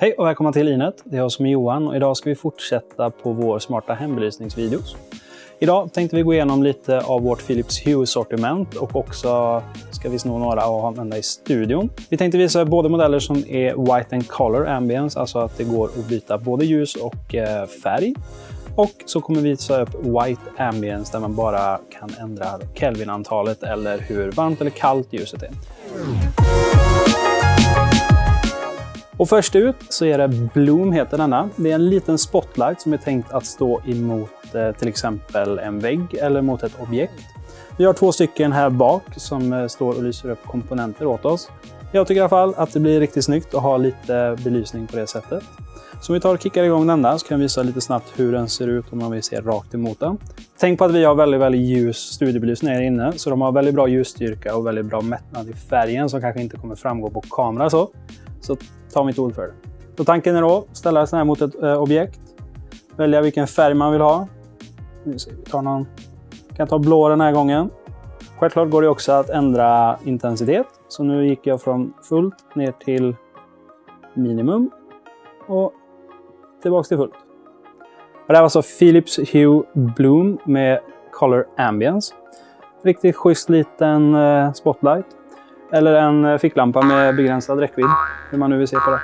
Hej och välkomna till Inet. Det är jag som är Johan och idag ska vi fortsätta på vår smarta hembelysningsvideos. Idag tänkte vi gå igenom lite av vårt Philips Hue-sortiment och också ska vi sno några och använda i studion. Vi tänkte visa både modeller som är White and Color Ambience, alltså att det går att byta både ljus och färg. Och så kommer vi visa upp White Ambience där man bara kan ändra Kelvin-antalet eller hur varmt eller kallt ljuset är. Och först ut så är det Bloom heter denna. Det är en liten spotlight som är tänkt att stå emot till exempel en vägg eller mot ett objekt. Vi har två stycken här bak som står och lyser upp komponenter åt oss. Jag tycker i alla fall att det blir riktigt snyggt att ha lite belysning på det sättet. Så om vi tar och kickar igång denna så kan jag visa lite snabbt hur den ser ut om man vill se rakt emot den. Tänk på att vi har väldigt ljus studiebelysning här inne, så de har väldigt bra ljusstyrka och väldigt bra mättnad i färgen som kanske inte kommer framgå på kamera så ta mitt ord för det. Så tanken är då ställa sig här mot ett objekt, välja vilken färg man vill ha. Vi kan ta blå den här gången. Självklart går det också att ändra intensitet, så nu gick jag från fullt ner till minimum och tillbaka till fullt. Och det här var alltså Philips Hue Bloom med Color Ambience. Riktigt schysst liten spotlight. Eller en ficklampa med begränsad räckvidd, hur man nu vill se på det.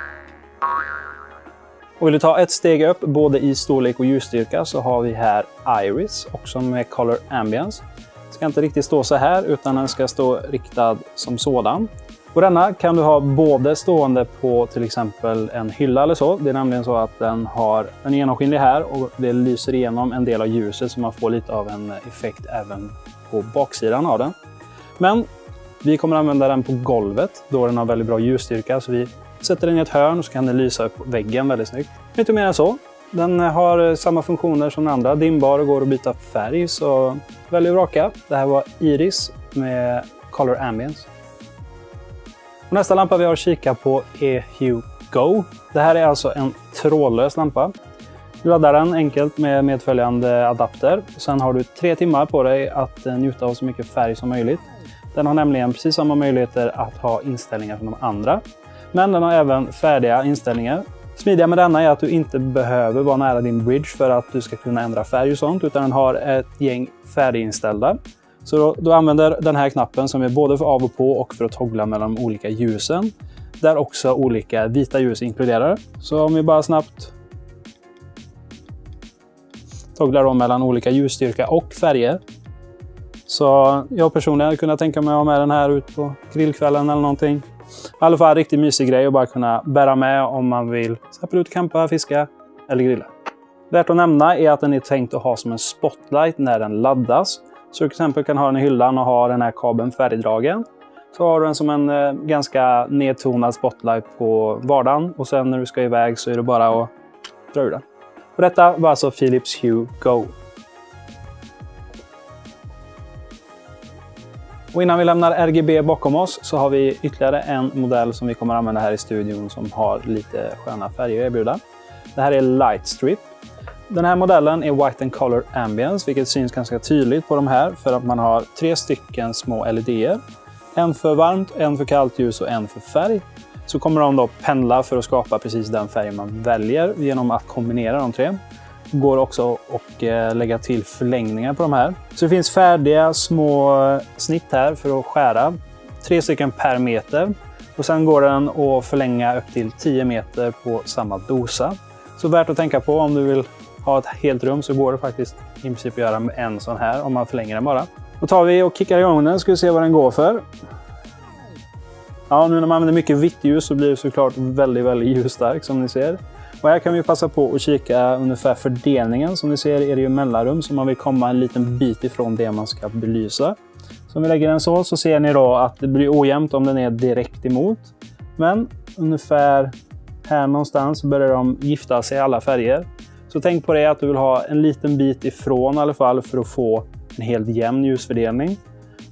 Och vill du ta ett steg upp både i storlek och ljusstyrka så har vi här Iris, också med Color Ambience. Det ska inte riktigt stå så här utan den ska stå riktad som sådan. Och denna kan du ha både stående på till exempel en hylla eller så. Det är nämligen så att den är genomskinlig här och det lyser igenom en del av ljuset så man får lite av en effekt även på baksidan av den. Men vi kommer att använda den på golvet då den har väldigt bra ljusstyrka, så vi sätter den i ett hörn och så kan den lysa upp väggen väldigt snyggt. Inte mer än så. Den har samma funktioner som den andra, dimbar och går att byta färg, så väldigt raka. Det här var Iris med Color Ambience. Och nästa lampa vi har att kika på är Hue Go. Det här är alltså en trådlös lampa. Du laddar den enkelt med medföljande adapter. Sen har du 3 timmar på dig att njuta av så mycket färg som möjligt. Den har nämligen precis samma möjligheter att ha inställningar som de andra. Men den har även färdiga inställningar. Smidiga med denna är att du inte behöver vara nära din bridge för att du ska kunna ändra färg och sånt. Utan den har ett gäng färdiginställda. Så då använder den här knappen som är både för av och på och för att toggla mellan de olika ljusen. Där också olika vita ljus inkluderar. Så om vi bara snabbt togglar dem mellan olika ljusstyrka och färger. Så jag personligen hade kunnat tänka mig att ha med den här ut på grillkvällen eller någonting. I alla fall riktigt mysig grej att bara kunna bära med om man vill släppa ut, campa, fiska eller grilla. Värt att nämna är att den är tänkt att ha som en spotlight när den laddas. Så du till exempel kan ha den i hyllan och ha den här kabeln färdigdragen. Så har du den som en ganska nedtonad spotlight på vardagen. Och sen när du ska iväg så är det bara att dra ur den. Och detta var alltså Philips Hue Go. Och innan vi lämnar RGB bakom oss så har vi ytterligare en modell som vi kommer att använda här i studion som har lite sköna färger att erbjuda. Det här är Lightstrip. Den här modellen är White and Color Ambience, vilket syns ganska tydligt på de här för att man har 3 stycken små LED:er. En för varmt, en för kallt ljus och en för färg. Så kommer de då pendla för att skapa precis den färg man väljer genom att kombinera de 3. Det går också att lägga till förlängningar på de här. Så det finns färdiga små snitt här för att skära. 3 stycken per meter. Och sen går den att förlänga upp till 10 meter på samma dosa. Så värt att tänka på om du vill ha ett helt rum så går det faktiskt i princip att göra med en sån här om man förlänger den bara. Då tar vi och kickar igång den, ska vi se vad den går för. Ja, nu när man använder mycket vitt ljus så blir det såklart väldigt ljusstark som ni ser. Och här kan vi passa på att kika ungefär fördelningen. Som ni ser är det ju mellanrum så man vill komma en liten bit ifrån det man ska belysa. Så om vi lägger den så ser ni då att det blir ojämnt om den är direkt emot. Men ungefär här någonstans börjar de gifta sig i alla färger. Så tänk på det att du vill ha en liten bit ifrån i alla fall för att få en helt jämn ljusfördelning.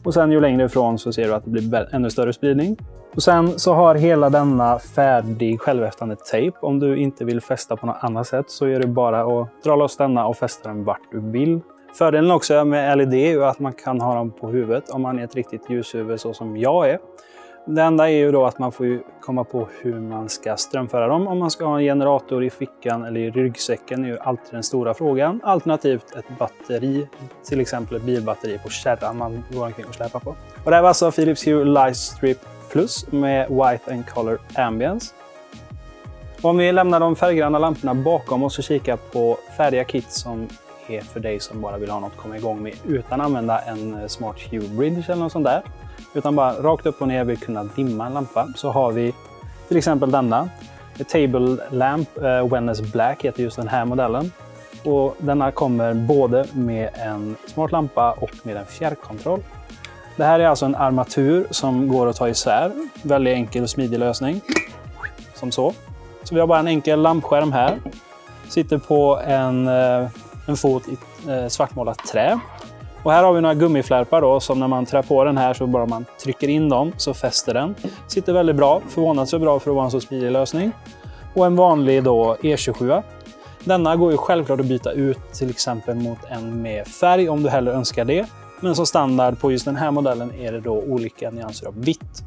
Och sen ju längre ifrån så ser du att det blir ännu större spridning. Och sen så har hela denna färdig självhäftande tejp. Om du inte vill fästa på något annat sätt så är det bara att dra loss denna och fästa den vart du vill. Fördelen också med LED är att man kan ha dem på huvudet om man är ett riktigt ljushuvud så som jag är. Det enda är ju då att man får ju komma på hur man ska strömföra dem. Om man ska ha en generator i fickan eller i ryggsäcken är ju alltid den stora frågan. Alternativt ett batteri, till exempel ett bilbatteri på kärran man går omkring och släpar på. Och det här var alltså Philips Hue Lightstrip Plus med White and Color Ambience. Och om vi lämnar de färggranna lamporna bakom oss och kikar på färdiga kit som är för dig som bara vill ha något att komma igång med utan att använda en Smart Hue Bridge eller något sånt där. Utan bara rakt upp och ner vill kunna dimma en lampa, så har vi till exempel denna. Table Lamp Wellness Black heter just den här modellen. Och denna kommer både med en smart lampa och med en fjärrkontroll. Det här är alltså en armatur som går att ta isär. Väldigt enkel och smidig lösning. Som så. Så vi har bara en enkel lampskärm här. Sitter på en fot i svartmålat trä. Och här har vi några gummiflärpar då, som när man trär på den här så bara man trycker in dem så fäster den. Sitter väldigt bra, förvånansvärt bra för att vara en så smidig lösning. Och en vanlig då E27. Denna går ju självklart att byta ut till exempel mot en med färg om du hellre önskar det. Men som standard på just den här modellen är det då olika nyanser av vitt.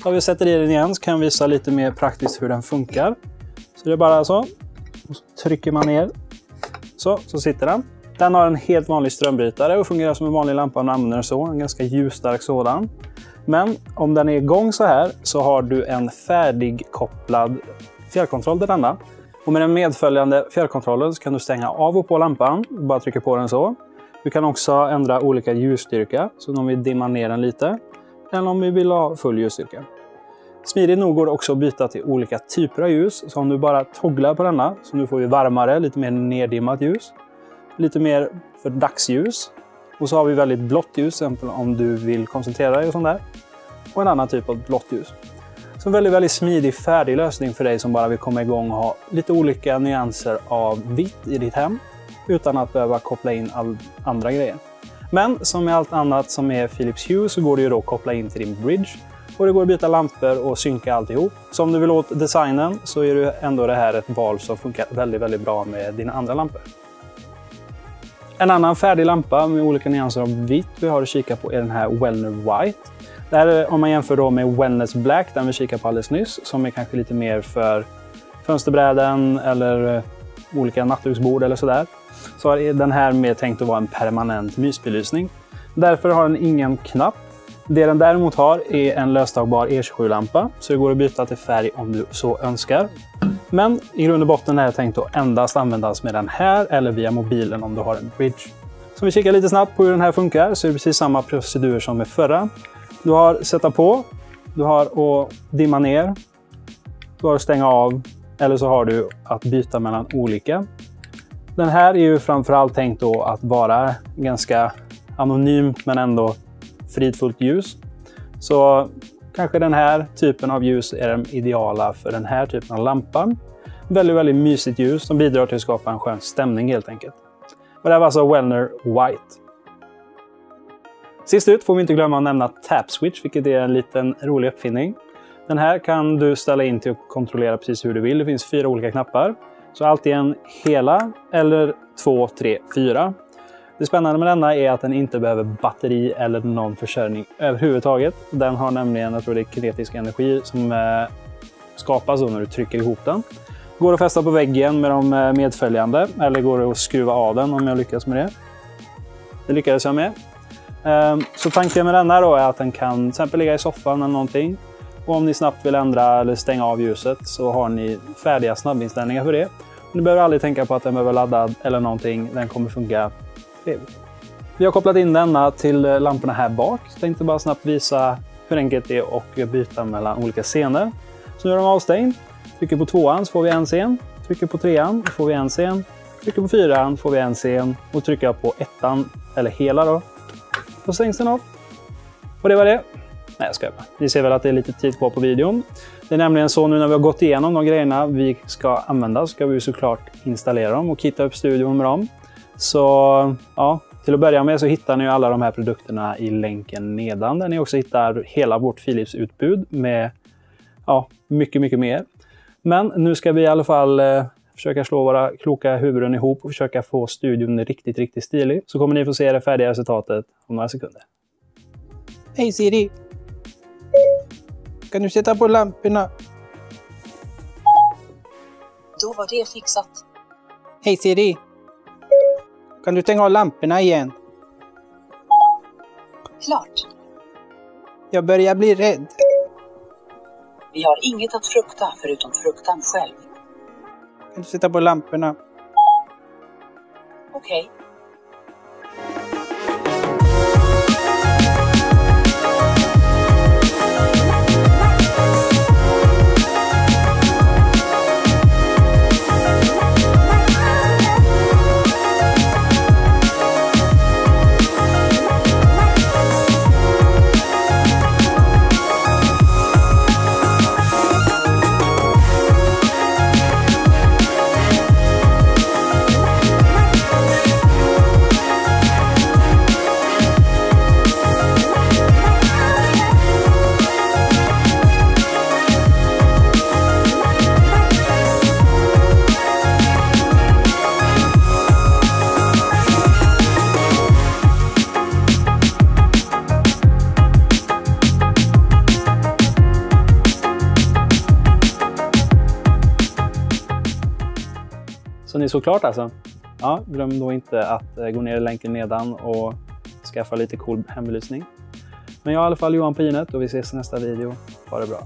Om vi sätter i den igen så kan jag visa lite mer praktiskt hur den funkar. Så det är bara så. Och så trycker man ner. Så sitter den. Den har en helt vanlig strömbrytare och fungerar som en vanlig lampa om man använder den så. En ganska ljusstark sådan. Men om den är igång så här så har du en färdigkopplad fjärrkontroll till denna. Och med den medföljande fjärrkontrollen så kan du stänga av och på lampan. Bara trycka på den så. Du kan också ändra olika ljusstyrka. Så om vi dimmar ner den lite. Eller om vi vill ha full ljusstyrka. Smidigt nog går det också att byta till olika typer av ljus. Så om du bara togglar på denna så nu får vi varmare, lite mer neddimmat ljus. Lite mer för dagsljus. Och så har vi väldigt blått ljus, till exempel om du vill koncentrera dig och sånt där. Och en annan typ av blått ljus. Så en väldigt, väldigt smidig, färdig lösning för dig som bara vill komma igång och ha lite olika nyanser av vitt i ditt hem. Utan att behöva koppla in andra grejer. Men som med allt annat som är Philips Hue så går det ju då att koppla in till din bridge. Och det går att byta lampor och synka alltihop. Så om du vill åt designen så är det ändå det här ett val som funkar väldigt, väldigt bra med dina andra lampor. En annan färdig lampa med olika nyanser av vitt vi har att kika på är den här Wellner White. Det här är, om man jämför då med Wellness Black, den vi kikade på alldeles nyss, som är kanske lite mer för fönsterbräden eller olika nattduksbord eller sådär. Så är den här mer tänkt att vara en permanent mysbelysning. Därför har den ingen knapp. Det den däremot har är en löstagbar E27-lampa, så det går att byta till färg om du så önskar. Men i grund och botten är det tänkt att endast användas med den här eller via mobilen om du har en bridge. Så om vi kikar lite snabbt på hur den här funkar så är det precis samma procedur som med förra. Du har sätta på, du har att dimma ner, du har att stänga av eller så har du att byta mellan olika. Den här är ju framförallt tänkt då att vara ganska anonymt men ändå fridfullt ljus. Så kanske den här typen av ljus är den ideala för den här typen av lampa. Väldigt, väldigt mysigt ljus som bidrar till att skapa en skön stämning helt enkelt. Och det här var alltså Wellner White. Sist ut får vi inte glömma att nämna Tap Switch, vilket är en liten rolig uppfinning. Den här kan du ställa in till att kontrollera precis hur du vill. Det finns 4 olika knappar. Så antingen hela eller 2, 3, 4. Det spännande med denna är att den inte behöver batteri eller någon försörjning överhuvudtaget. Den har nämligen, jag tror det är kinetisk energi som skapas när du trycker ihop den. Går att fästa på väggen med de medföljande eller går det att skruva av den om jag lyckas med det. Det lyckades jag med. Så tanken med denna då är att den kan till exempel ligga i soffan eller någonting. Och om ni snabbt vill ändra eller stänga av ljuset så har ni färdiga snabbinställningar för det. Ni behöver aldrig tänka på att den behöver ladda eller någonting. Den kommer funka trevligt. Vi har kopplat in denna till lamporna här bak. Jag tänkte bara snabbt visa hur enkelt det är att byta mellan olika scener. Så nu är de avstängd. Trycker på 2:an så får vi en scen. Trycker på 3:an så får vi en scen. Trycker på 4:an får vi en scen. Och trycker jag på 1:an, eller hela då, så stängs den av. Och det var det. Nej, jag skojar bara. Ni ser väl att det är lite tid kvar på videon. Det är nämligen så nu när vi har gått igenom de grejerna vi ska använda så ska vi såklart installera dem och kitta upp studion med dem. Så ja, till att börja med så hittar ni alla de här produkterna i länken nedan. Där ni också hittar hela vårt Philips-utbud med mycket, mycket mer. Men nu ska vi i alla fall försöka slå våra kloka huvuden ihop och försöka få studion riktigt, riktigt stilig. Så kommer ni få se det färdiga resultatet om några sekunder. Hej Siri! Kan du sätta på lamporna? Då var det fixat. Hej Siri. Kan du stänga av lamporna igen? Klart. Jag börjar bli rädd. Vi har inget att frukta förutom fruktan själv. Kan du sätta på lamporna? Okej. Så ni såg klart alltså? Ja, glöm då inte att gå ner i länken nedan och skaffa lite cool hembelysning. Men jag är i alla fall Johan på Ginet och vi ses i nästa video. Ha det bra!